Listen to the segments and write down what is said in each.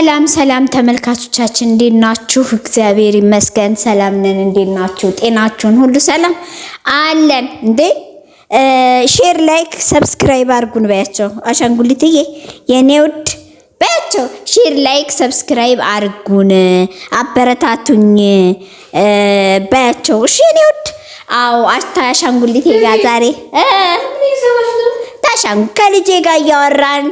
ሰላም ተመልካቾቻችን እንዴት ናችሁ? እግዚአብሔር ይመስገን ሰላም ነን። እንዴት ናችሁ? ጤናችሁን ሁሉ ሰላም አለን እንዴ? ሼር ላይክ ሰብስክራይብ አድርጉን በያቸው። አሻንጉሊትዬ የኔ ውድ በያቸው። ሼር ላይክ ሰብስክራይብ አድርጉን፣ አበረታቱኝ በያቸው። እሺ የኔ ውድ። አዎ አሻንጉሊቴ ጋር ዛሬ ከልጄ ጋር እያወራን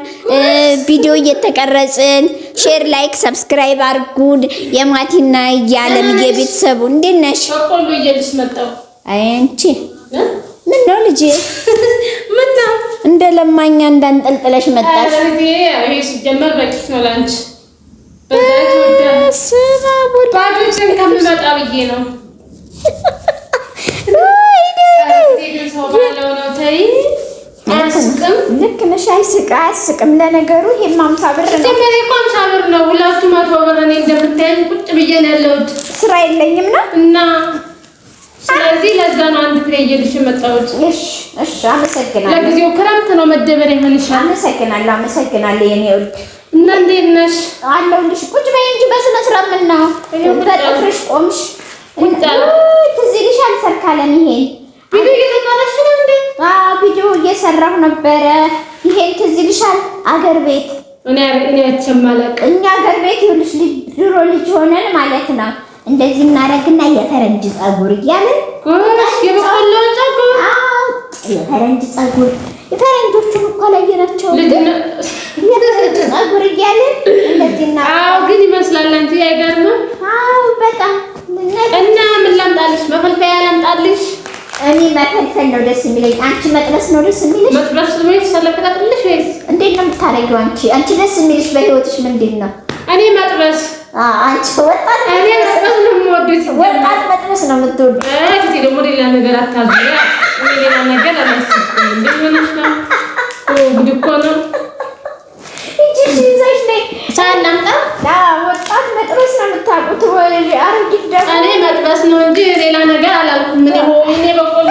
ቪዲዮ እየተቀረጽን ሼር ላይክ ሰብስክራይብ አድርጉን። የማቲና የዓለምዬ ቤተሰቡ እንዴት ነሽ? በቆሎ እየልሽ መጣው። አይ አንቺ ምን ነው ልጄ? ምን ነው እንደ ለማኛ እንዳንጠልጥለሽ መጣሽ? ይሄ ሲጀመር በቂስ ነው ላንቺ። በዛት ወደ ሰባቡ ባዶችን ከምመጣ ብዬ ነው። ልክ ነሽ። አያስቅም። ለነገሩ ይሄም 50 ብር ነው። ተመሬ 50 ብር ነው። 200 ብር እኔ እንደምታየኝ ቁጭ ብዬ ነው ያለሁት። ስራ የለኝም ነው እና ስለዚህ ለዛ ነው አንድ ፍሬ እየልሽ መጣሁት። እሺ አመሰግናለሁ። ለጊዜው ክረምት ነው መደበሪያ ይሆንሻል። አመሰግናለሁ የኔ ውድ። እና እንዴት ነሽ? አለሁልሽ። ቁጭ በይ እንጂ በስነ ስርዓት ምን ነው በጥፍርሽ ቆምሽ? ትዝ ይልሻል ሰርካለም ይሄን ቪዲዮ እየተቀረጽሽ ነው እንዴ? ቪዲዮ እየሰራሁ ነበረ። ይሄን ትዝ ይልሻል? አገር ቤት እኔ አቸማለቅ እኛ አገር ቤት ይኸውልሽ ድሮ ልጅ ሆነን ማለት ነው እንደዚህ እናደርግና የፈረንጅ ጸጉር እያልን የበቆሎ ጸጉር የፈረንጅ ጸጉር የፈረንጆቹን እኮ አላየናቸውም። የፈረንጅ ጸጉር እያልን እንደዚህና ግን ይመስላል አንቺ አይገርምም? በጣም እና ምን ላምጣልሽ? መፈልፈያ ላምጣልሽ? እኔ መፈልፈል ነው ደስ የሚለኝ። አንቺ መጥበስ ነው ደስ የሚልሽ? መጥበስ ነው ሰለከታልሽ ወይስ እንዴት ነው የምታረጊው? አንቺ ደስ የሚልሽ በህይወትሽ ምንድን ነው? እኔ መጥበስ አንቺ ወጣት እኔ መጥበስ ነው የምወደው። ወጣት መጥበስ ነው የምትወደው? እቺ ደግሞ ሌላ ነገር አታዝያ። እኔ ሌላ ነገር አላስብም። እንደምንሽ ነው ጉድ እኮ ነው። እቺ ይዘሽ ነይ ሳናምጣ ወጣት መጥበስ ነው የምታውቁት ወይ? አረጊት ደግሞ እኔ መጥበስ ነው እንጂ ሌላ ነገር አላልኩም። እኔ በቆሎ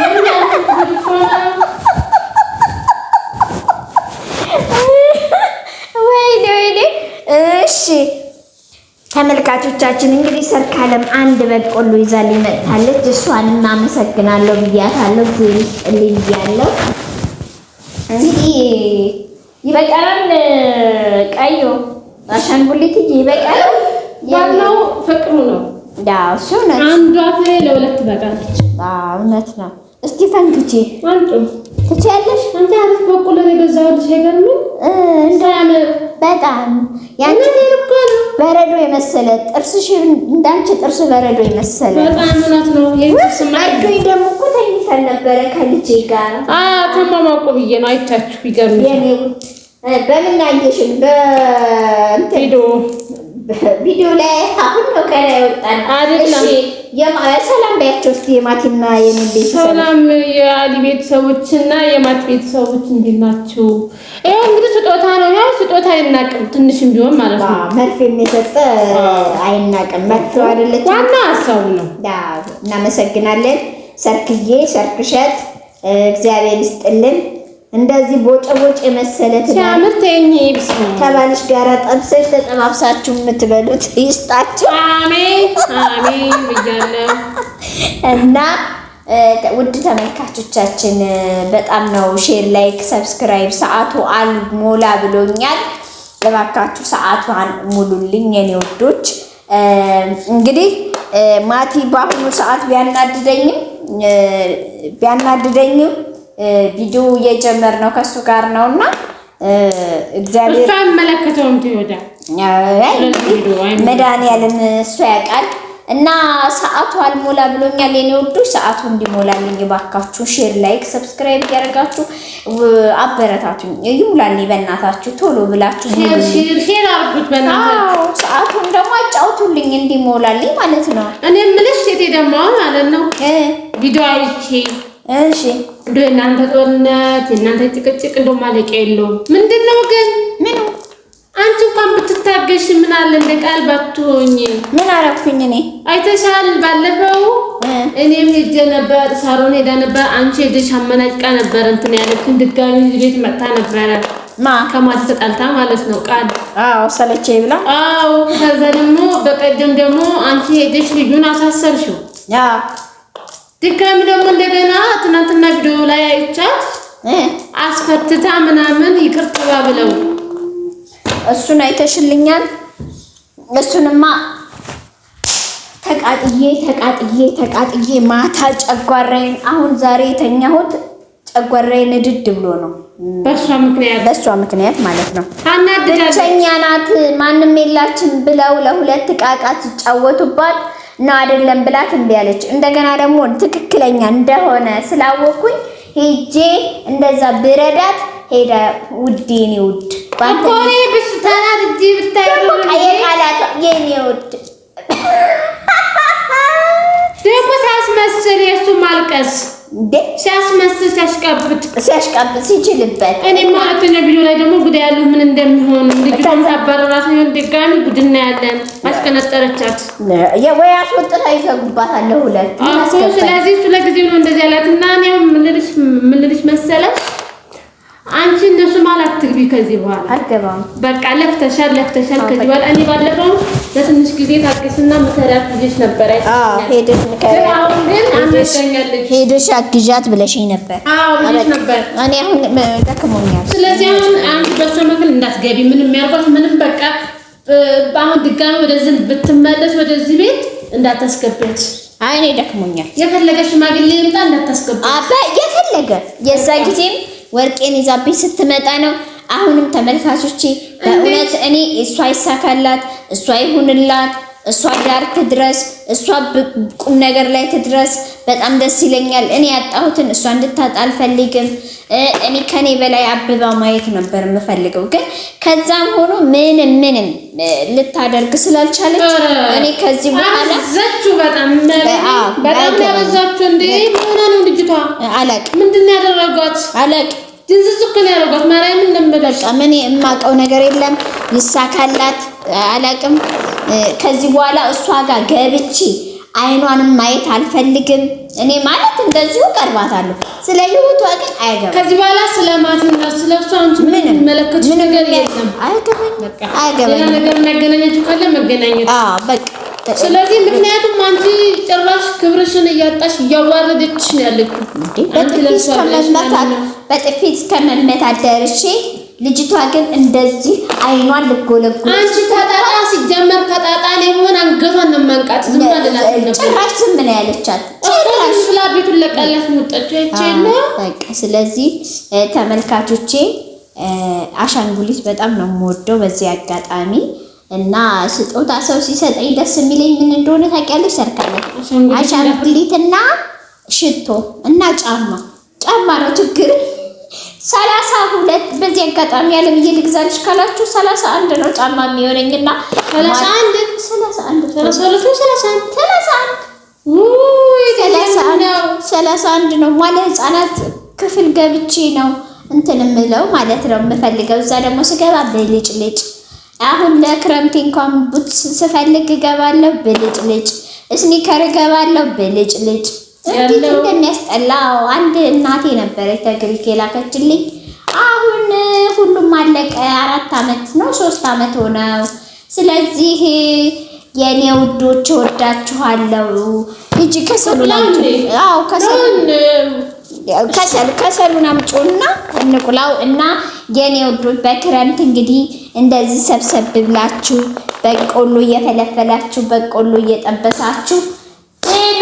ወይኔ። እሺ ተመልካቾቻችን እንግዲህ ሰርካለም አንድ በቆሎ ይዛልኝ መጥታለች። እሷን እናመሰግናለሁ ብያታለሁ። ዝልልኝ ብያለሁ። እንግዲህ ይበቃል። ቀዩ አሻንጉሊት ይበቃል። ዋናው ፍቅሩ ነው። ዳው እሱ ነው። አንዷ ፍሬ ለሁለት ትበቃለች። እውነት ነው። እስቲ ፈንክቼ አንጡ ትችያለሽ። አንተ አሪፍ በቆሎ ነው የገዛሁልሽ። አይገርምም? በጣም ያንቺ በረዶ የመሰለ ጥርስሽ እንዳንቺ ጥርስ በረዶ የመሰለ በጣም እውነት ነው። መርዶኝ ደግሞ እኮ ተኝተን ነበረ ከልጄ ጋር ተማማቁ ብዬ ነው። አይቻችሁ ይገርምሽ። የኔ ውድ በምን አየሽን? ቪዲዮ ላይ አሁን ነው ከላይ ወጣን አይደለም? ሰላም በያቸው እስቲ የማቲና የኔ ቤተሰብ። ሰላም የአሊ ቤተሰቦችና የማቲ ቤተሰቦች እንዴት ናችሁ? ይሄው እንግዲህ ስጦታ ነው። ያው ስጦታ አይናቅም፣ ትንሽም ቢሆን ማለት ነው። መርፌም የሰጠ አይናቅም። መርፌው አይደለች ዋና ሀሳቡ ነው። እናመሰግናለን። ሰርክዬ ሰርክሸት እግዚአብሔር ይስጥልን። እንደዚህ ቦጨቦጭ የመሰለ ሲያምር ተኝ ቢስም ከባልሽ ጋር ጠብሰሽ ተጠባብሳችሁ የምትበሉት ይስጣችሁ። አሜን አሜን ብያለሁ። እና ውድ ተመልካቾቻችን በጣም ነው ሼር ላይክ ሰብስክራይብ ሰዓቱ አልሞላ ብሎኛል። እባካችሁ ሰዓቷን ሙሉልኝ የኔ ውዶች። እንግዲህ ማቲ በአሁኑ ሰዓት ቢያናድደኝም ቪዲዮ እየጀመርነው ከሱ ጋር ነውና እግዚአብሔር ተመለከተውም ትወዳ መድኃኒዓለም እሱ ያውቃል። እና ሰዓቱ አልሞላ ብሎኛል የኔ ወዶች። ሰዓቱ እንዲሞላልኝ እባካችሁ ሼር ላይክ ሰብስክራይብ ያደርጋችሁ አበረታቱኝ። ይሙላልኝ በእናታችሁ ቶሎ ብላችሁ ሼር አድርጉት በእናታችሁ። ሰዓቱን ደግሞ አጫውቱልኝ እንዲሞላልኝ ማለት ነው። እኔ የምልሽ ሴቴ ደግሞ ማለት ነው ቪዲዮ አይቼ እሺ እንደው እናንተ ጦርነት እናንተ ጭቅጭቅ እንደው ማለቂያ የለውም። ምንድነው ግን ምኑ? አንቺ እንኳን ብትታገሽ ምን አለ እንደ ቃል ባትሆኝ። ምን አረኩኝ እኔ? አይተሻል። ባለፈው እኔም ሄጄ ነበር፣ ሳሮን ሄዳ ነበር። አንቺ ሄደሽ አመናጭቃ ነበር እንትን ያለችን ድጋሚ ቤት መጣ ነበር። ከማቲ ተጣልታ ማለት ነው ቃል ሰለቸኝ ብላ ከዛ ደግሞ በቀደም ደግሞ አንቺ ሄደሽ ልጁን አሳሰርሽው ድጋሚ ደግሞ እንደገና ትናንትና ቪዲዮ ላይ አይቻት አስፈትታ ምናምን ይቅርታ ብለው እሱን አይተሽልኛል። እሱንማ ተቃጥዬ ማታ ጨጓራዬን አሁን ዛሬ የተኛሁት ጨጓራዬን ንድድ ብሎ ነው። በሷ ምክንያት ማለት ነው። ብቸኛ ናት ማንም የላችን ብለው ለሁለት ዕቃ ሲጫወቱባት ነው አይደለም ብላት እምቢ አለች። እንደገና ደግሞ ትክክለኛ እንደሆነ ስላወኩኝ ሄጄ እንደዛ ብረዳት ሄዳ ውዴ የኔ ውድ ባንኮኔ ብስታና ድጂ ብታየው ቃላቷ የኔ ውድ ደግሞ ሲያስመስል የሱ ማልቀስ ሲያስመስል ሲያሽቃብጥ ሲችልበት እኔ ማለት ነው። ቪዲዮ ላይ ደግሞ ጉዳይ ያለው ምን እንደሚሆን ልጅቷን ታባረራት ነው ድጋሚ ጉድና ያለን አስከነጠረቻት ወይ አስወጥታ ይዘጉባታል ሁለት ስለዚህ ስለጊዜው ነው እንደዚህ ያላትና ነው ምን ልልሽ መሰለሽ አንቺ እነሱ ማለት ትግቢ ከዚህ በኋላ አልገባም። በቃ ለፍተሻል ከዚህ በኋላ እኔ ባለፈው ለትንሽ ጊዜ ታቅስና መሰራት ልጅሽ ነበር ሄደሽ ሄደሽ አግዣት ብለሽኝ ነበር። ብለሽ ነበር። እኔ አሁን ደክሞኛል። ስለዚህ አሁን አንቺ በሰመከል እንዳትገቢ ምንም ያርጓት ምንም በቃ አሁን ድጋሚ ወደዚህ ብትመለስ ወደዚህ ቤት እንዳታስገቢያት። እኔ ደክሞኛል። የፈለገ ሽማግሌ ይምጣ እንዳታስገቢያት። የፈለገ የዛ ጊዜም ወርቄን ይዛብኝ ስትመጣ ነው። አሁንም ተመልካቾቼ በእውነት እኔ እሷ ይሳካላት፣ እሷ ይሁንላት፣ እሷ ዳር ትድረስ፣ እሷ ቁም ነገር ላይ ትድረስ። በጣም ደስ ይለኛል። እኔ ያጣሁትን እሷ እንድታጣ አልፈልግም። እኔ ከኔ በላይ አብባ ማየት ነበር የምፈልገው፣ ግን ከዛም ሆኖ ምንም ልታደርግ ስላልቻለች እኔ ከዚህ በኋላ ዘቹ በጣም ያበዛችሁ እንዴ ሆነ ነው ልጅቷ አላቅም። ምንድነው ያደረጓት? አላቅም። ድንዝዝኩ ነው ያደረጓት። ማርያም እንደምበቃ ምን የማውቀው ነገር የለም። ይሳካላት አላቅም። ከዚህ በኋላ እሷ ጋር ገብቼ አይኗንም ማየት አልፈልግም። እኔ ማለት እንደዚሁ ቀርባታለሁ። ስለ ህይወቷ ግን አይገባም። ከዚህ በኋላ ስለማትና ስለሷ አንቺ ምን መለከቱ ነገር የለም። አይገባም። ሌላ ነገር የሚያገናኛችሁ ካለ መገናኘት በቃ ስለዚህ ምክንያቱም አንቺ ጭራሽ ክብርሽን እያጣሽ እያዋረደችሽ ነው ያለችው። በጥፊ እስከመመታት ደርሼ ልጅቷ ግን እንደዚህ አይኗን ልጎለጎል አንቺ ታጣጣ ሲጀመር ከጣጣ ላይ ሆነ አንገቷን ነው መንቃት። ዝም ብለናል ነበር ጭራሽ ዝም ነው ያለቻት። ጭራሽ ብላ ቤቱን ለቀላት ወጣች አይቼና በቃ ስለዚህ ተመልካቾቼ አሻንጉሊት በጣም ነው የምወደው በዚህ አጋጣሚ እና ስጦታ ሰው ሲሰጠኝ ደስ የሚለኝ ምን እንደሆነ ታውቂያለሽ? ሰርካለት አሻንጉሊትና ሽቶ እና ጫማ ነው ችግር 32 በዚህ አጋጣሚ ያለ ብዬ ልግዛልሽ ካላችሁ 31 ነው ጫማ የሚሆነኝና 31 ነው ማለት ህፃናት ክፍል ገብቼ ነው እንትን የምለው ማለት ነው የምፈልገው። እዛ ደግሞ ስገባ ብልጭልጭ አሁን ለክረምት እንኳን ቡትስ ስፈልግ እገባለሁ ብልጭልጭ፣ ስኒከር እገባለሁ ብልጭልጭ። እንዴት እንደሚያስጠላው አንድ እናቴ ነበረች ከግሪክ የላከችልኝ። አሁን ሁሉም አለቀ። 4 ዓመት ነው 3 ዓመት ሆነው። ስለዚህ የኔ ውዶች ወዳችኋለሁ። ልጅ ከሰሉን ከሰሉን አምጪውና እንቁላው እና የኔ ውዶች በክረምት እንግዲህ እንደዚህ ሰብሰብ ብላችሁ በቆሎ እየፈለፈላችሁ በቆሎ እየጠበሳችሁ ብሉ።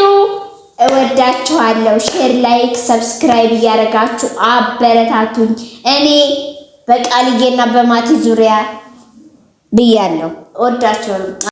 እወዳችኋለሁ። ሼር፣ ላይክ፣ ሰብስክራይብ እያደረጋችሁ አበረታቱኝ። እኔ በቃልዬና በማቲ ዙሪያ ብያለሁ። እወዳችኋለሁ።